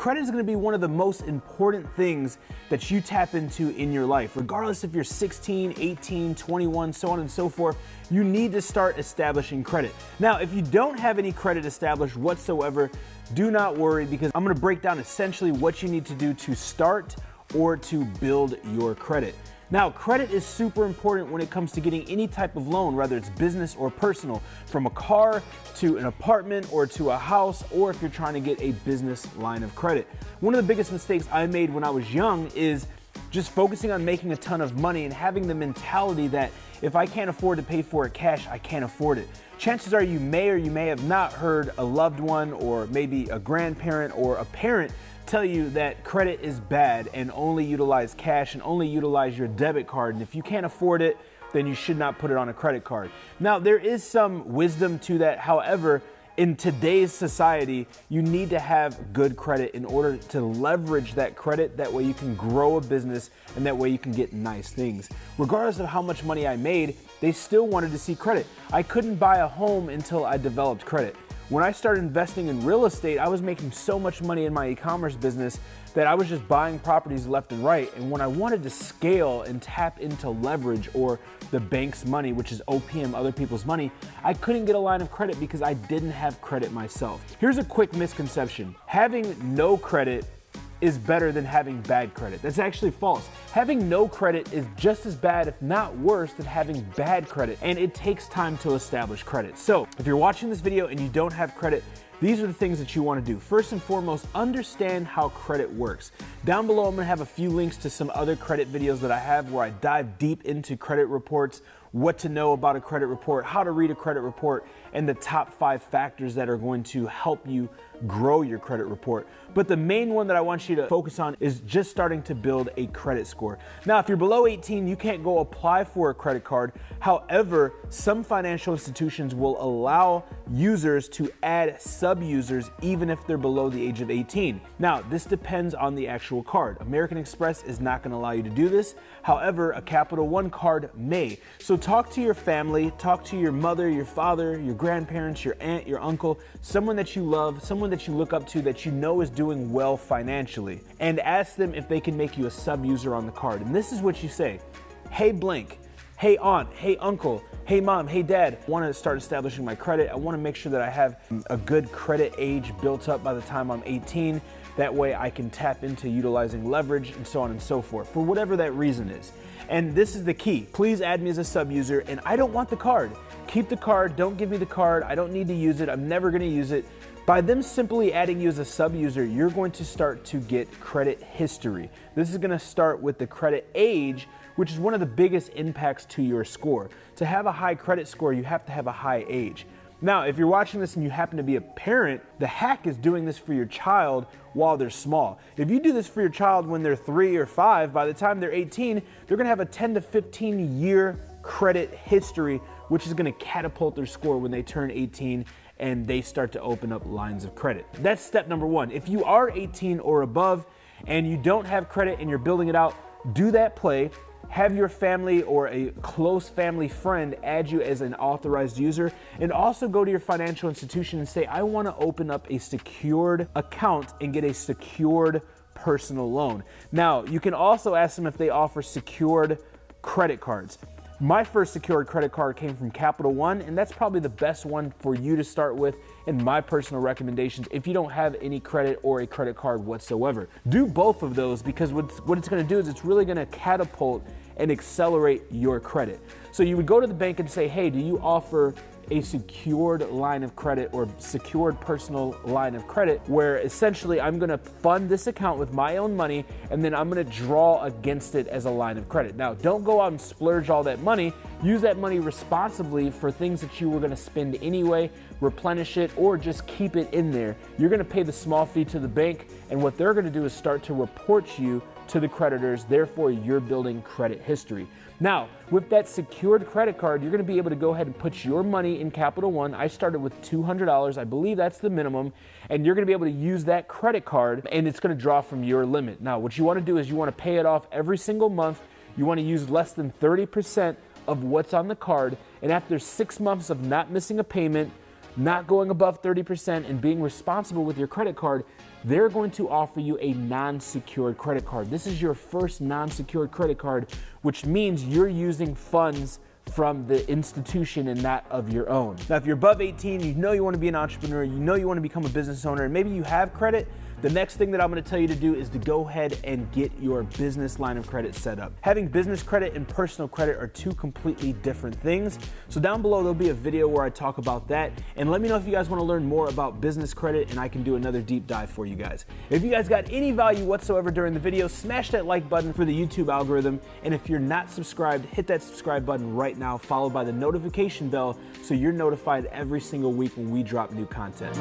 credit is going to be one of the most important things that you tap into in your life. Regardless if you're 16, 18, 21, so on and so forth, you need to start establishing credit. Now, if you don't have any credit established whatsoever, do not worry, because I'm going to break down essentially what you need to do to start or to build your credit. Now, credit is super important when it comes to getting any type of loan, whether it's business or personal, from a car to an apartment or to a house, or if you're trying to get a business line of credit. One of the biggest mistakes I made when I was young is just focusing on making a ton of money and having the mentality that if I can't afford to pay for it cash, I can't afford it. Chances are you may or you may have not heard a loved one or maybe a grandparent or a parent tell you that credit is bad and only utilize cash and only utilize your debit card. And if you can't afford it, then you should not put it on a credit card. Now, there is some wisdom to that. However, in today's society, you need to have good credit in order to leverage that credit. That way you can grow a business and that way you can get nice things. Regardless of how much money I made, they still wanted to see credit. I couldn't buy a home until I developed credit. When I started investing in real estate, I was making so much money in my e-commerce business that I was just buying properties left and right. And when I wanted to scale and tap into leverage or the bank's money, which is OPM, other people's money, I couldn't get a line of credit because I didn't have credit myself. Here's a quick misconception. Having no credit is better than having bad credit. That's actually false. Having no credit is just as bad, if not worse, than having bad credit, and it takes time to establish credit. So if you're watching this video and you don't have credit, these are the things that you want to do. First and foremost, understand how credit works. Down below, I'm going to have a few links to some other credit videos that I have where I dive deep into credit reports, what to know about a credit report, how to read a credit report, and the top 5 factors that are going to help you grow your credit report. But the main one that I want you to focus on is just starting to build a credit score. Now, if you're below 18, you can't go apply for a credit card. However, some financial institutions will allow users to add sub-users even if they're below the age of 18. Now, this depends on the actual card. American Express is not going to allow you to do this. However, a Capital One card may. So talk to your family, talk to your mother, your father, your grandparents, your aunt, your uncle, someone that you love, someone that you look up to that you know is doing well financially, and ask them if they can make you a sub-user on the card. And this is what you say. Hey blank, hey aunt, hey uncle, hey mom, hey dad, I want to start establishing my credit. I want to make sure that I have a good credit age built up by the time I'm 18. That way I can tap into utilizing leverage and so on and so forth, for whatever that reason is. And this is the key. Please add me as a sub-user, and I don't want the card. Keep the card, don't give me the card. I don't need to use it. I'm never going to use it. By them simply adding you as a sub-user, you're going to start to get credit history. This is going to start with the credit age, which is one of the biggest impacts to your score. To have a high credit score, you have to have a high age. Now, if you're watching this and you happen to be a parent, the hack is doing this for your child while they're small. If you do this for your child when they're 3 or 5, by the time they're 18, they're going to have a 10 to 15 year credit history, which is going to catapult their score when they turn 18 and they start to open up lines of credit. That's step number 1. If you are 18 or above and you don't have credit and you're building it out, do that play. Have your family or a close family friend add you as an authorized user, and also go to your financial institution and say, I want to open up a secured account and get a secured personal loan. Now, you can also ask them if they offer secured credit cards. My first secured credit card came from Capital One, and that's probably the best one for you to start with in my personal recommendations if you don't have any credit or a credit card whatsoever. Do both of those, because what it's going to do is it's really going to catapult and accelerate your credit. So you would go to the bank and say, hey, do you offer a secured line of credit or secured personal line of credit, where essentially I'm going to fund this account with my own money and then I'm going to draw against it as a line of credit. Now, don't go out and splurge all that money. Use that money responsibly for things that you were going to spend anyway, replenish it, or just keep it in there. You're going to pay the small fee to the bank, and what they're going to do is start to report you to the creditors. Therefore, you're building credit history. Now, with that secured credit card, you're going to be able to go ahead and put your money in Capital One. I started with $200. I believe that's the minimum. And you're going to be able to use that credit card, and it's going to draw from your limit. Now, what you want to do is you want to pay it off every single month. You want to use less than 30% of what's on the card. And after 6 months of not missing a payment, not going above 30%, and being responsible with your credit card, they're going to offer you a non-secured credit card. This is your first non-secured credit card, which means you're using funds from the institution and not of your own. Now, if you're above 18, you know you want to be an entrepreneur, you know you want to become a business owner, and maybe you have credit, the next thing that I'm going to tell you to do is to go ahead and get your business line of credit set up. Having business credit and personal credit are two completely different things. So down below, there'll be a video where I talk about that. And let me know if you guys want to learn more about business credit, and I can do another deep dive for you guys. If you guys got any value whatsoever during the video, smash that like button for the YouTube algorithm. And if you're not subscribed, hit that subscribe button right now, followed by the notification bell so you're notified every single week when we drop new content.